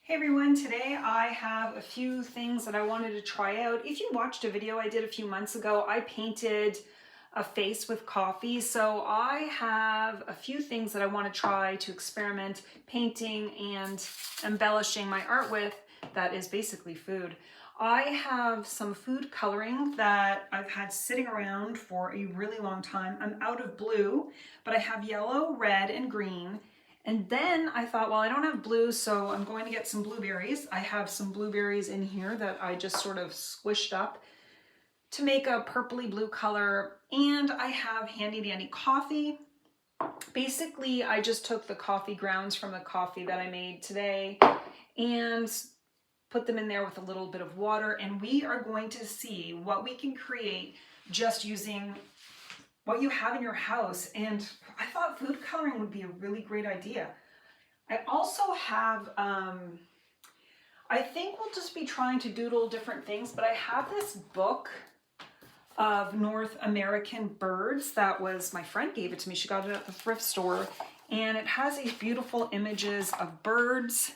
Hey everyone, today I have a few things that I wanted to try out. If you watched a video I did a few months ago, I painted a face with coffee. So I have a few things that I want to try to experiment painting and embellishing my art with that is basically food. I have some food coloring that I've had sitting around for a really long time. I'm out of blue, but I have yellow, red, and green. And then I thought, well, I don't have blue, so I'm going to get some blueberries. I have some blueberries in here that I just sort of squished up to make a purpley blue color. And I have handy dandy coffee. Basically, I just took the coffee grounds from the coffee that I made today and put them in there with a little bit of water. And we are going to see what we can create just using what you have in your house. And I thought food coloring would be a really great idea. I also have, I think we'll just be trying to doodle different things, but I have this book of North American birds that was, my friend gave it to me. She got it at the thrift store, and it has these beautiful images of birds.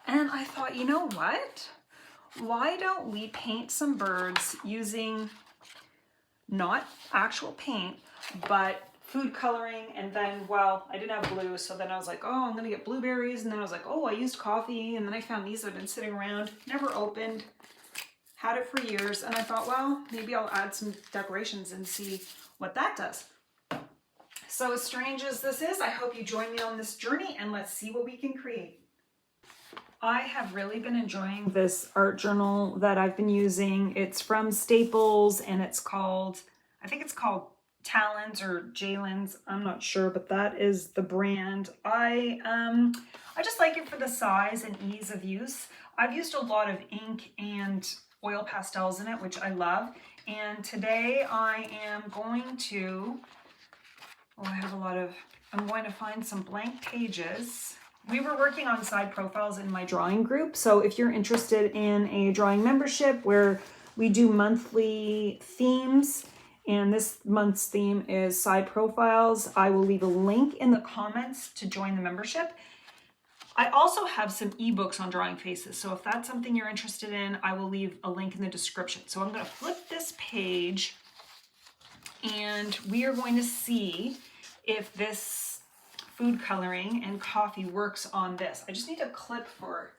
And I thought, you know what? Why don't we paint some birds using not actual paint, but food coloring? And then, well, I didn't have blue, so then I was like, oh, I'm gonna get blueberries. And then I was like, oh, I used coffee. And then I found these that have been sitting around, never opened, had it for years. And I thought, well, maybe I'll add some decorations and see what that does. So as strange as this is, I hope you join me on this journey and let's see what we can create. I have really been enjoying this art journal that I've been using. It's from Staples and it's called, I think it's called Talons or Jalen's, I'm not sure, but that is the brand. I just like it for the size and ease of use. I've used a lot of ink and oil pastels in it, which I love. And today I am going to, I'm going to find some blank pages. We were working on side profiles in my drawing group. So if you're interested in a drawing membership where we do monthly themes, and this month's theme is side profiles, I will leave a link in the comments to join the membership. I also have some ebooks on drawing faces. So if that's something you're interested in, I will leave a link in the description. So I'm going to flip this page and we are going to see if this food coloring and coffee works on this. I just need a clip for,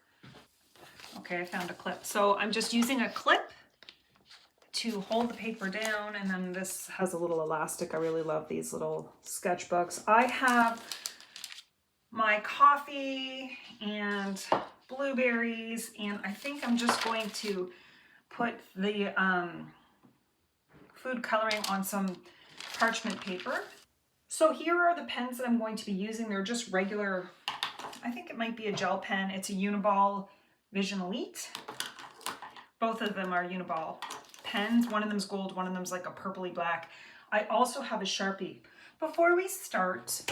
okay, I found a clip. So I'm just using a clip to hold the paper down, and then this has a little elastic. I really love these little sketchbooks. I have my coffee and blueberries, and I think I'm just going to put the food coloring on some parchment paper. So here are the pens that I'm going to be using. They're just regular, I think it might be a gel pen. It's a Uniball Vision Elite. Both of them are Uniball pens. One of them's gold, one of them's like a purpley black. I also have a Sharpie. Before we start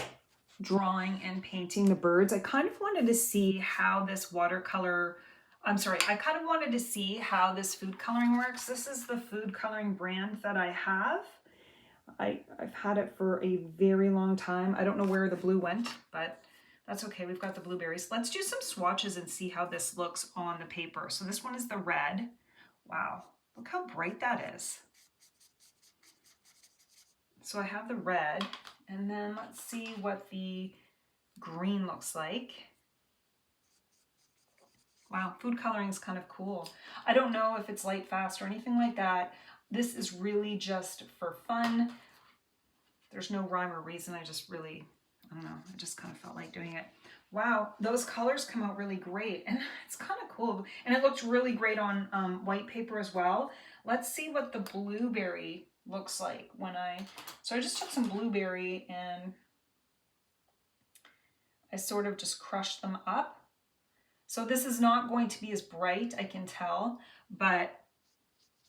drawing and painting the birds, I kind of wanted to see how this I kind of wanted to see how this food coloring works. This is the food coloring brand that I have. I've had it for a very long time. I don't know where the blue went, but that's okay. We've got the blueberries. Let's do some swatches and see how this looks on the paper. So this one is the red. Wow, look how bright that is. So I have the red, and then let's see what the green looks like. Wow, food coloring is kind of cool. I don't know if it's light fast or anything like that. This is really just for fun. There's no rhyme or reason. I just kind of felt like doing it. Wow, those colors come out really great, and it's kind of cool. And it looks really great on white paper as well. Let's see what the blueberry looks like so I just took some blueberry and I sort of just crushed them up. So this is not going to be as bright, I can tell, but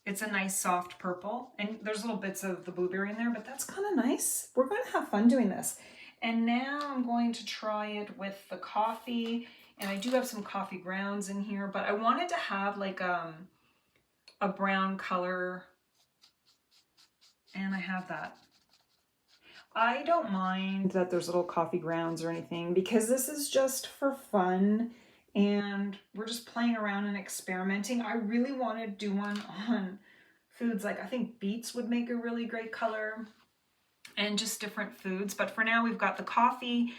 it's a nice soft purple, and there's little bits of the blueberry in there, but that's kind of nice. We're going to have fun doing this. And now I'm going to try it with the coffee, and I do have some coffee grounds in here, but I wanted to have like a brown color, and I have that. I don't mind that there's little coffee grounds or anything because this is just for fun. and we're just playing around and experimenting. I really want to do one on foods, like I think beets would make a really great color, and just different foods. But for now, we've got the coffee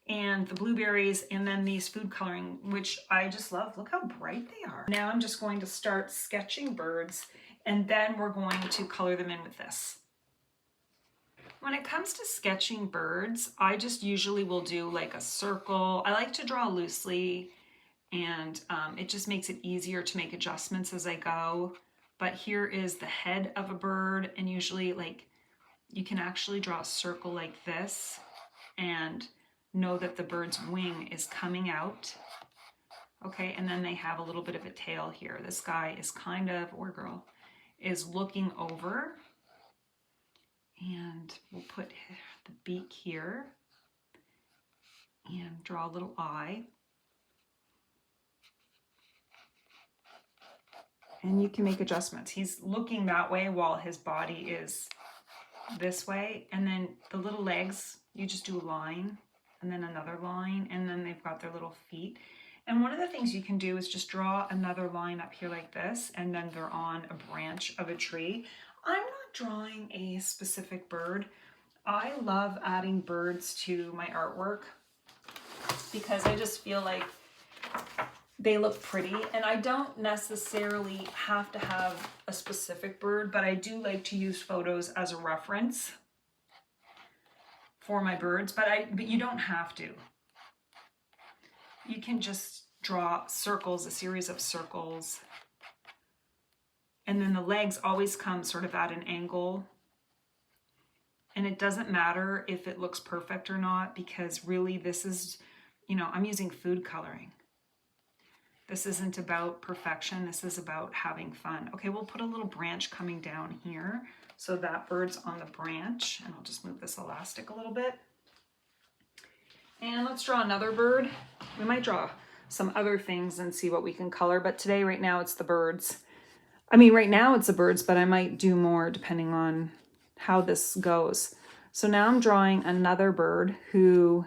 and the blueberries, and then these food coloring, which I just love. Look how bright they are. Now I'm just going to start sketching birds, and then we're going to color them in with this. When it comes to sketching birds, I just usually will do like a circle. I like to draw loosely, and it just makes it easier to make adjustments as I go. But here is the head of a bird, and usually like you can actually draw a circle like this and know that the bird's wing is coming out. Okay, and then they have a little bit of a tail here. This guy is kind of, or girl, is looking over. And we'll put the beak here and draw a little eye. And you can make adjustments. He's looking that way while his body is this way. And then the little legs, you just do a line and then another line, and then they've got their little feet. And one of the things you can do is just draw another line up here like this, and then they're on a branch of a tree. I'm not drawing a specific bird. I love adding birds to my artwork because I just feel like they look pretty, and I don't necessarily have to have a specific bird, but I do like to use photos as a reference for my birds, but you don't have to. You can just draw circles, a series of circles, and then the legs always come sort of at an angle. And it doesn't matter if it looks perfect or not, because really this is, I'm using food coloring. This isn't about perfection. This is about having fun. Okay, we'll put a little branch coming down here. So that bird's on the branch, and I'll just move this elastic a little bit. And let's draw another bird. We might draw some other things and see what we can color, but today, right now, it's the birds. I mean, right now it's the birds, but I might do more depending on how this goes. So now I'm drawing another bird who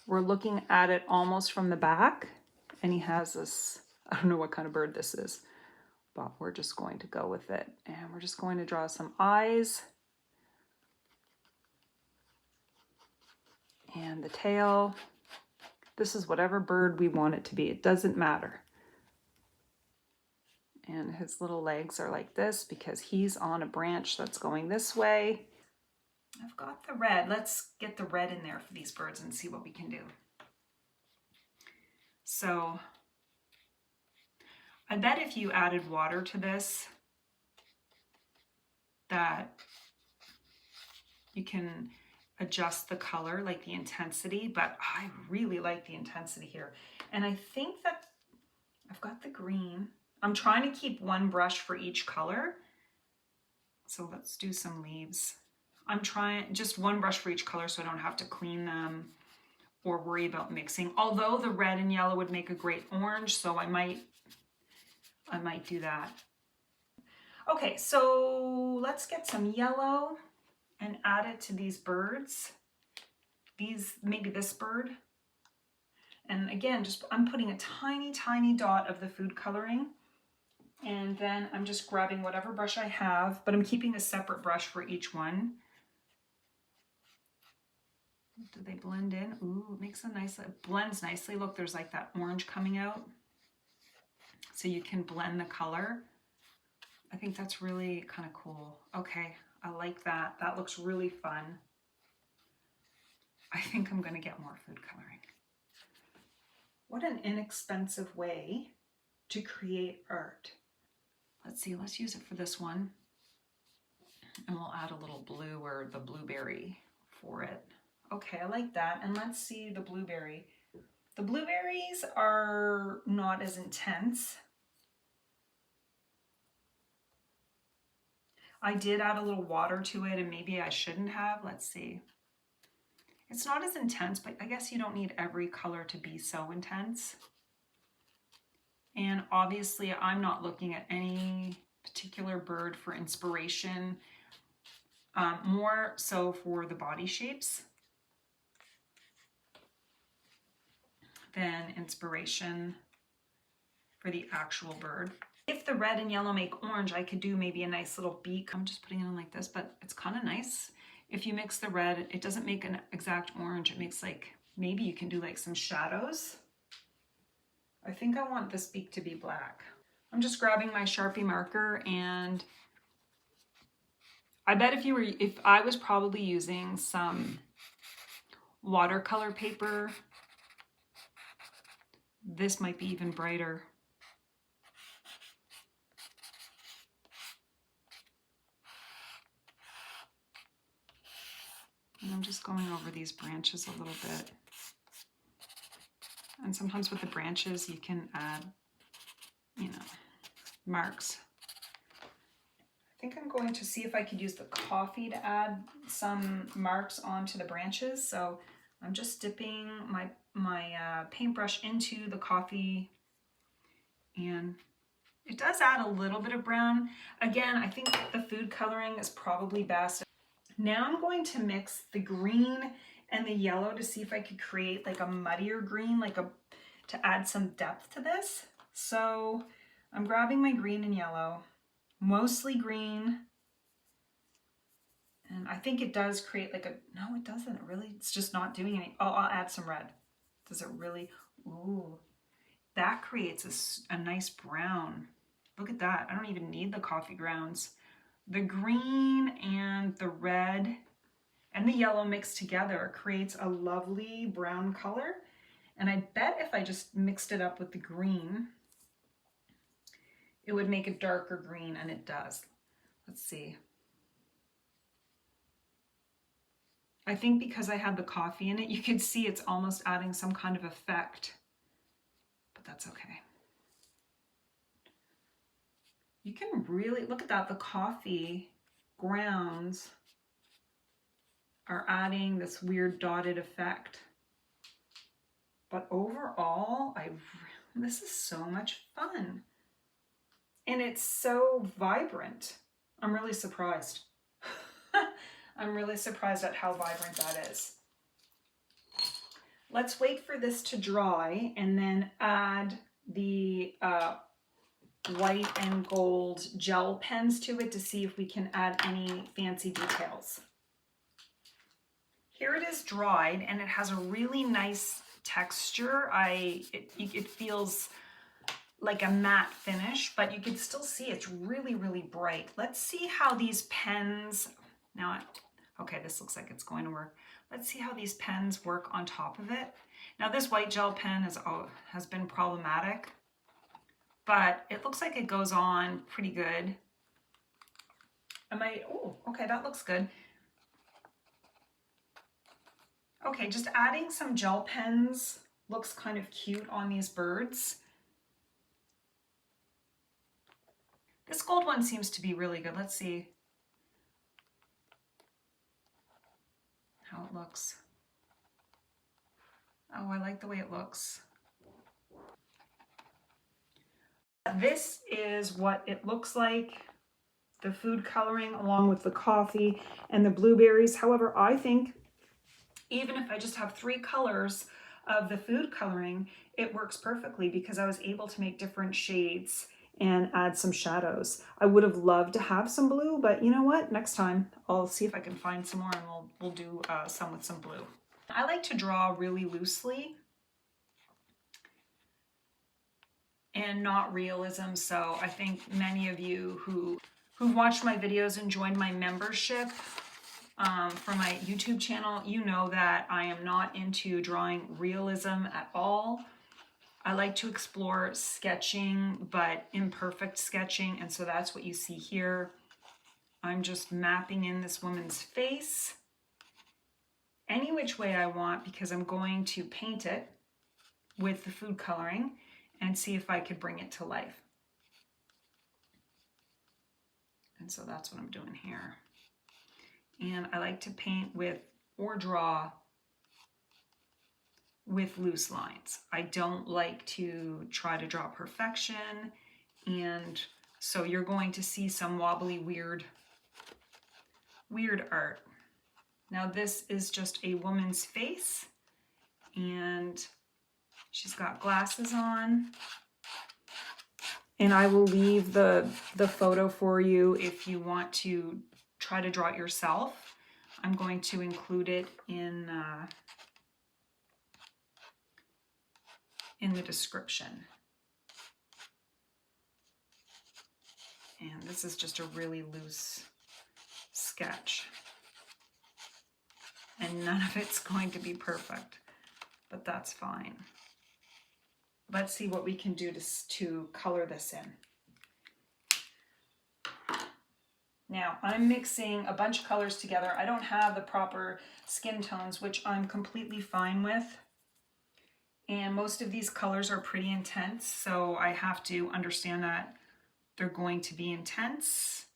we're looking at it almost from the back, and he has this, I don't know what kind of bird this is, but we're just going to go with it. And we're just going to draw some eyes and the tail. This is whatever bird we want it to be. It doesn't matter. And his little legs are like this because he's on a branch that's going this way. I've got the red. Let's get the red in there for these birds and see what we can do. So I bet if you added water to this, that you can adjust the color, like the intensity, but I really like the intensity here. And I think that I've got the green. I'm trying to keep one brush for each color. So let's do some leaves. I'm trying just one brush for each color so I don't have to clean them or worry about mixing. Although the red and yellow would make a great orange, so I might do that. Okay, so let's get some yellow and add it to these birds. Maybe this bird. And again, I'm putting a tiny, tiny dot of the food coloring. And then I'm just grabbing whatever brush I have, but I'm keeping a separate brush for each one. Do they blend in? Ooh, it makes a nice, it blends nicely. Look, there's like that orange coming out. So you can blend the color. I think that's really kind of cool. Okay, I like that. That looks really fun. I think I'm gonna get more food coloring. What an inexpensive way to create art. Let's see, let's use it for this one. And we'll add a little blue or the blueberry for it. Okay, I like that. And let's see the blueberry. The blueberries are not as intense. I did add a little water to it, and maybe I shouldn't have. Let's see. It's not as intense, but I guess you don't need every color to be so intense. And obviously, I'm not looking at any particular bird for inspiration, more so for the body shapes. than inspiration for the actual bird. If the red and yellow make orange, I could do maybe a nice little beak. I'm just putting it on like this, but it's kind of nice. If you mix the red, it doesn't make an exact orange. It makes like, maybe you can do like some shadows. I think I want this beak to be black. I'm just grabbing my Sharpie marker, and I bet if I was probably using some watercolor paper, this might be even brighter. And I'm just going over these branches a little bit. And sometimes with the branches, you can add, you know, marks. I think I'm going to see if I could use the coffee to add some marks onto the branches. So I'm just dipping my paintbrush into the coffee, and it does add a little bit of brown. Again, I think the food coloring is probably best. Now I'm going to mix the green and the yellow to see if I could create like a muddier green, to add some depth to this. So I'm grabbing my green and yellow, mostly green. And I think it does create like no, it doesn't really. It's just not doing any. Oh, I'll add some red. Does it really? Ooh, that creates a nice brown. Look at that. I don't even need the coffee grounds. The green and the red and the yellow mixed together creates a lovely brown color. And I bet if I just mixed it up with the green, it would make a darker green, and it does. Let's see. I think because I had the coffee in it, you could see it's almost adding some kind of effect, but that's okay. You can really, look at that, the coffee grounds are adding this weird dotted effect. But overall, this is so much fun. And it's so vibrant. I'm really surprised. I'm really surprised at how vibrant that is. Let's wait for this to dry and then add the white and gold gel pens to it to see if we can add any fancy details. Here it is dried, and it has a really nice texture. It feels like a matte finish, but you can still see it's really, really bright. Let's see how these pens, okay, this looks like it's going to work. Let's see how these pens work on top of it. Now this white gel pen has been problematic, but it looks like it goes on pretty good. Oh, okay, that looks good. Okay, just adding some gel pens looks kind of cute on these birds. This gold one seems to be really good. Let's see how it looks. Oh, I like the way it looks. This is what it looks like, the food coloring along with the coffee and the blueberries. However, I think even if I just have 3 colors of the food coloring, it works perfectly because I was able to make different shades and add some shadows. I would have loved to have some blue, but you know what? Next time I'll see if I can find some more, and we'll do some with some blue. I like to draw really loosely and not realism, so I think many of you who've watched my videos and joined my membership for my YouTube channel, you know that I am not into drawing realism at all. I like to explore sketching, but imperfect sketching, and so that's what you see here. I'm just mapping in this woman's face any which way I want because I'm going to paint it with the food coloring and see if I could bring it to life. And so that's what I'm doing here. And I like to paint with or draw with loose lines. I don't like to try to draw perfection, and so you're going to see some wobbly, weird art. Now this is just a woman's face, and She's got glasses on. And I will leave the photo for you if you want to try to draw it yourself. I'm going to include it in the description. And this is just a really loose sketch. And none of it's going to be perfect, but that's fine. Let's see what we can do to color this in. Now, I'm mixing a bunch of colors together. I don't have the proper skin tones, which I'm completely fine with. And most of these colors are pretty intense, so I have to understand that they're going to be intense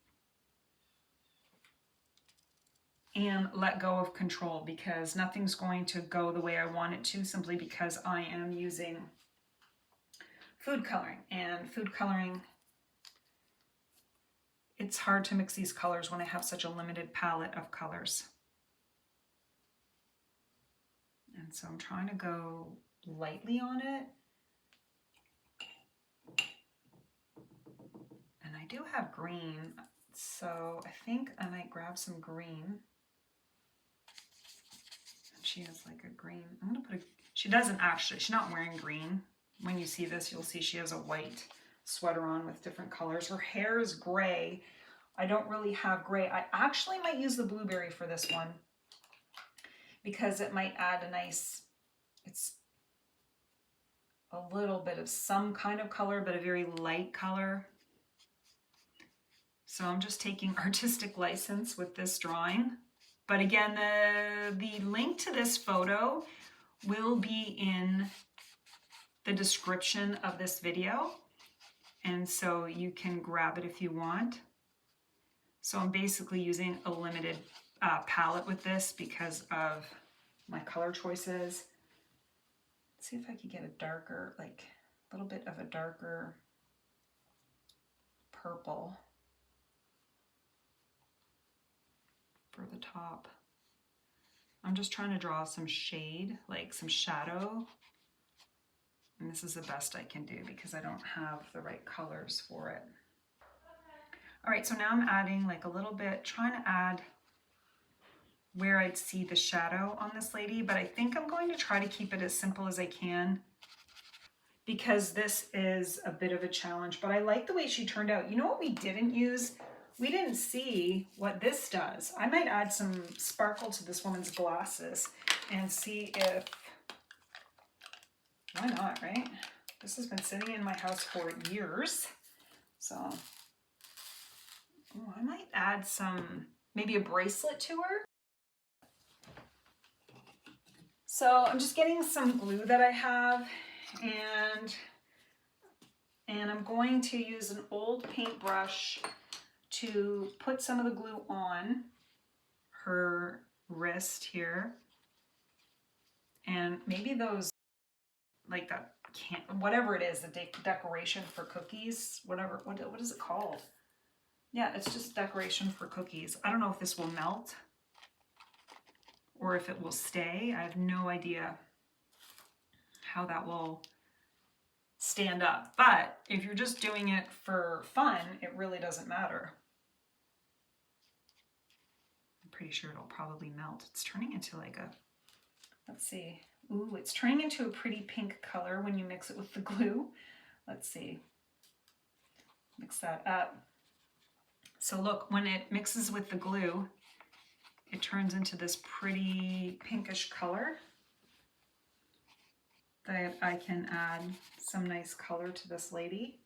and let go of control, because nothing's going to go the way I want it to simply because I am using food coloring. And food coloring, it's hard to mix these colors when I have such a limited palette of colors. And so I'm trying to go lightly on it. And I do have green, so I think I might grab some green. She has like a green, I'm gonna put a, she doesn't actually, she's not wearing green. When you see this, you'll see she has a white sweater on with different colors. Her hair is gray. I don't really have gray. I actually might use the blueberry for this one because it might add a nice, it's a little bit of some kind of color, but a very light color. So I'm just taking artistic license with this drawing. But again, the link to this photo will be in the description of this video. And so you can grab it if you want. So I'm basically using a limited palette with this because of my color choices. Let's see if I could get a darker, like a little bit of a darker purple for the top. I'm just trying to draw some shade, like some shadow. And this is the best I can do because I don't have the right colors for it. All right, so now I'm adding like a little bit, trying to add where I'd see the shadow on this lady, but I think I'm going to try to keep it as simple as I can because this is a bit of a challenge, but I like the way she turned out. You know what we didn't use? We didn't see what this does. I might add some sparkle to this woman's glasses and see if, why not, right? This has been sitting in my house for years. So, ooh, I might add some, maybe a bracelet to her. So I'm just getting some glue that I have, and I'm going to use an old paintbrush to put some of the glue on her wrist here. And maybe those, like that, whatever it is, the decoration for cookies, whatever, what is it called? Yeah, it's just decoration for cookies. I don't know if this will melt or if it will stay. I have no idea how that will stand up. But if you're just doing it for fun, it really doesn't matter. I'm pretty sure it'll probably melt. It's turning into like a, let's see. Ooh, it's turning into a pretty pink color when you mix it with the glue. Let's see. Mix that up. So look, when it mixes with the glue, it turns into this pretty pinkish color that I can add some nice color to this lady.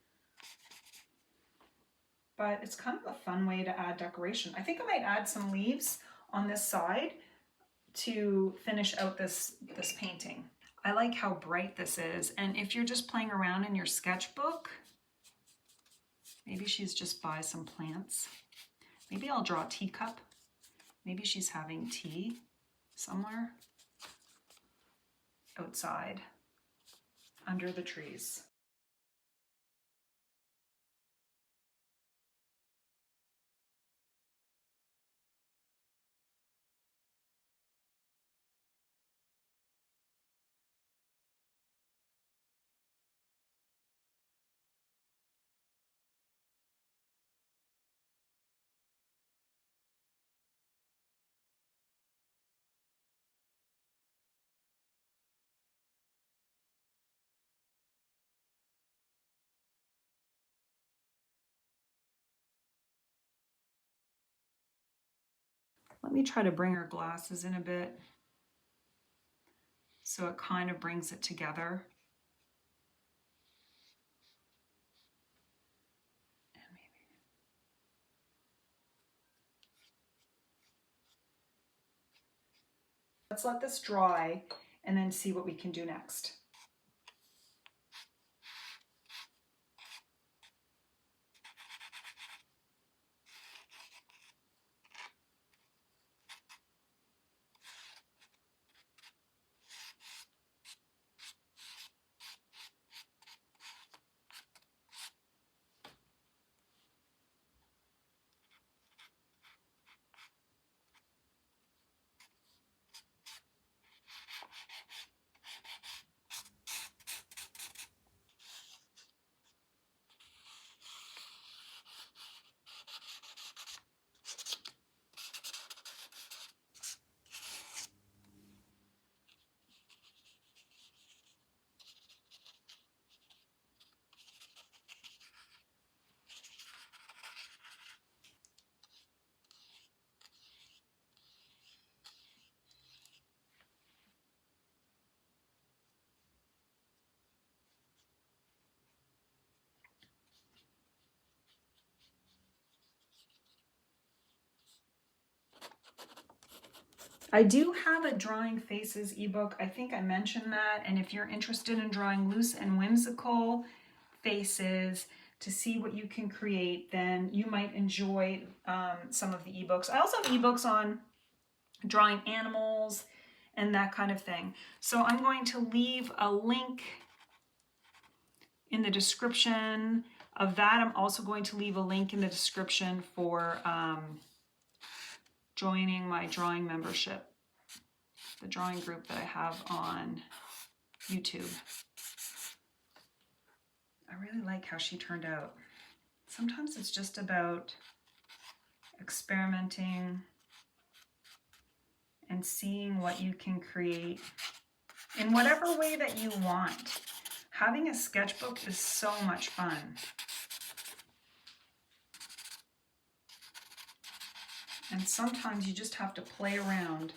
But it's kind of a fun way to add decoration. I think I might add some leaves on this side to finish out this painting. I like how bright this is. And if you're just playing around in your sketchbook, maybe she's just by some plants. Maybe I'll draw a teacup. Maybe she's having tea somewhere outside under the trees. Let me try to bring her glasses in a bit so it kind of brings it together. Let's let this dry and then see what we can do next. I do have a Drawing Faces ebook. I think I mentioned that. And if you're interested in drawing loose and whimsical faces to see what you can create, then you might enjoy some of the ebooks. I also have ebooks on drawing animals and that kind of thing. So I'm going to leave a link in the description of that. I'm also going to leave a link in the description for joining my drawing membership, the drawing group that I have on YouTube. I really like how she turned out. Sometimes it's just about experimenting and seeing what you can create in whatever way that you want. Having a sketchbook is so much fun. And sometimes you just have to play around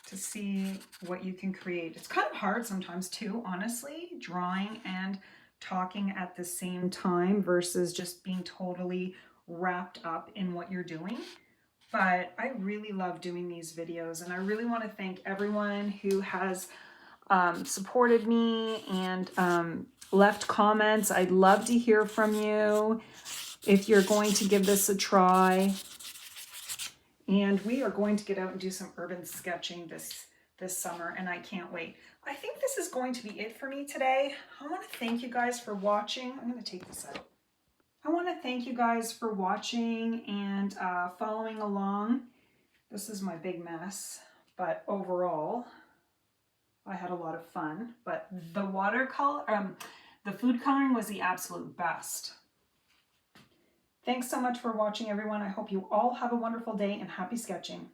to see what you can create. It's kind of hard sometimes too, honestly, drawing and talking at the same time versus just being totally wrapped up in what you're doing. But I really love doing these videos, and I really want to thank everyone who has supported me and left comments. I'd love to hear from you if you're going to give this a try. And we are going to get out and do some urban sketching this summer, and I can't wait. I think this is going to be it for me today. I want to thank you guys for watching. I'm going to take this out. I want to thank you guys for watching and following along. This is my big mess, but overall, I had a lot of fun. But the watercolor, the food coloring was the absolute best. Thanks so much for watching, everyone. I hope you all have a wonderful day and happy sketching.